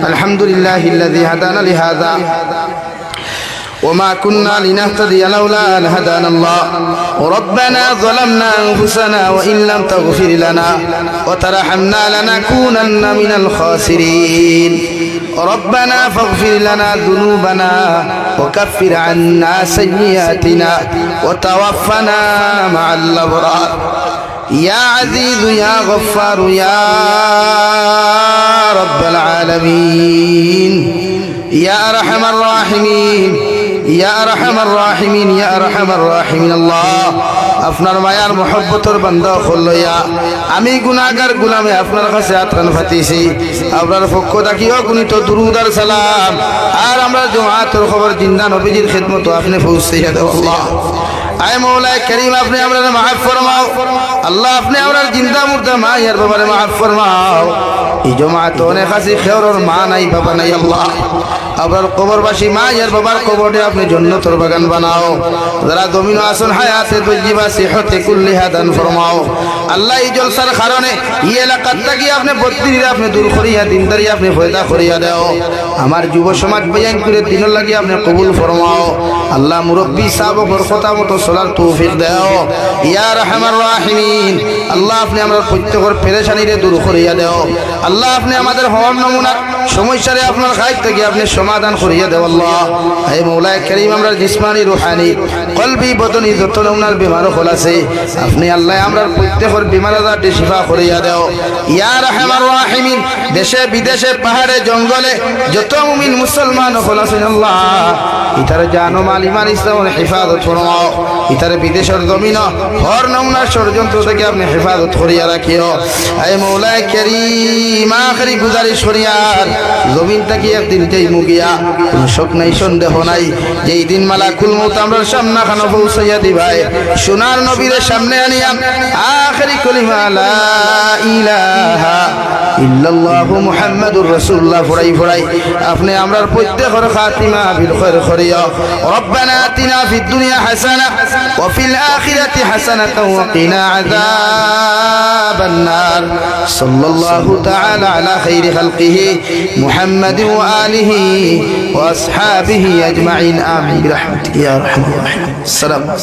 আলহামদুলিল্লাহিল্লাযী হাদানা লিহাযা وما كنا لنهتدي لولا أن هدانا الله ربنا ظلمنا أنفسنا وإن لم تغفر لنا وترحمنا لنكونن من الخاسرين ربنا فاغفر لنا ذنوبنا وكفر عنا سيئاتنا وتوفنا مع الأبرار يا عزيز يا غفار يا رب العالمين يا أرحم الراحمين يا أرحم الراحمين يا أرحم الراحمين الله আপনার মায়ার মহব্বতের বান্দা হলয়া আমি গুনাহগার গোলামে আপনার কাছে আত্রান ফাতিছি আপনার পক্ষ থাকিও গুণিত দুরূদ আর সালাম আর আমরা জমাতের খবর জিন্দা নবীজির খিদমত আপনি পৌঁছাইয়া দাও আল্লাহ আয় মৌলা করিম আপনি আমরা মাফ ফরমাও আল্লাহ আপনি আমরা জিন্দা মুর্দা মায়ের বাবারে মাফ ফরমাও এই জমাত অনেক আছে খেওর মা নাই বাবা নাই আল্লাহ আপনার কবরবাসী মায়ের বাবার কবরে আপনি জান্নাতের বাগান বানাও যারা জমিন আসন হায়াতে তৈয়বা সিহতে কুল্লিহা দান ফরমাও আল্লাহ এই জলসার কারণে এই এলাকার থেকে আপনি বত্রিরা আপনি দূর করিয়া দিনদারি আপনি ফয়দা করিয়া দাও আমার যুব সমাজ বয়ান করে দিনের লাগি আপনি কবুল ফরমাও আল্লাহ মুরব্বী সাহাবর কথা মতো চলার তৌফিক দাও ইয়া রাহমার রাহিমিন আল্লাহ আপনি আমরা প্রত্যেকের পেরেশানিরে দূর করিয়া দাও আল্লাহ আপনি আমাদের হওয়ার নমুনা সমস্যারে আপনার খাইত থেকে আপনি সমাধান করিয়া দেও আল্লাহ হে মৌলা করিম আমরা জিসমানি রুহানি কলবি বদনি যত নমুনার বিমার হল আছে আপনি আল্লাহ আমরা প্রত্যেকের বিমার আজারটি শিফা করিয়া দেও ইয়া রাহমার রাহিমিন দেশে বিদেশে পাহাড়ে জঙ্গলে যত মুমিন মুসলমান হল আছেন আল্লাহ ইতার জান মাল ইমান ইসলামের হেফাজত ফরমাও ইতার বিদেশের জমিন হর নমুনার ষড়যন্ত্র থেকে আপনি হেফাজত করিয়া রাখিও হে মৌলা করিম আখরি গুজারিশ করিয়ার জমিন থেকে একদিন যেই মুগিয়া কোনো শোক নাই সন্দেহ নাই যেই দিন মালাকুল মউত আমরার সামনে খানো পৌঁছাইয়া দিবাই সোনার নবীর সামনে আনিয়া আখরি কলিমা লা ইলাহা ইল্লাল্লাহু মুহাম্মাদুর রাসূলুল্লাহ ফরাই ফরাই আপনি আমরার প্রত্যেকের খাতিমা বিল খায়র করিয়া রব্বানা আতিনা ফিদ দুনিয়া হাসানা ওয়া ফিল আখিরাতি হাসানাতাও ওয়া কিনা আযাবান নার সাল্লাল্লাহু তাআলা আলা খাইরি খালকিহি محمد وآله وأصحابه أجمعين آمين برحمتك يا أرحم الراحمين السلام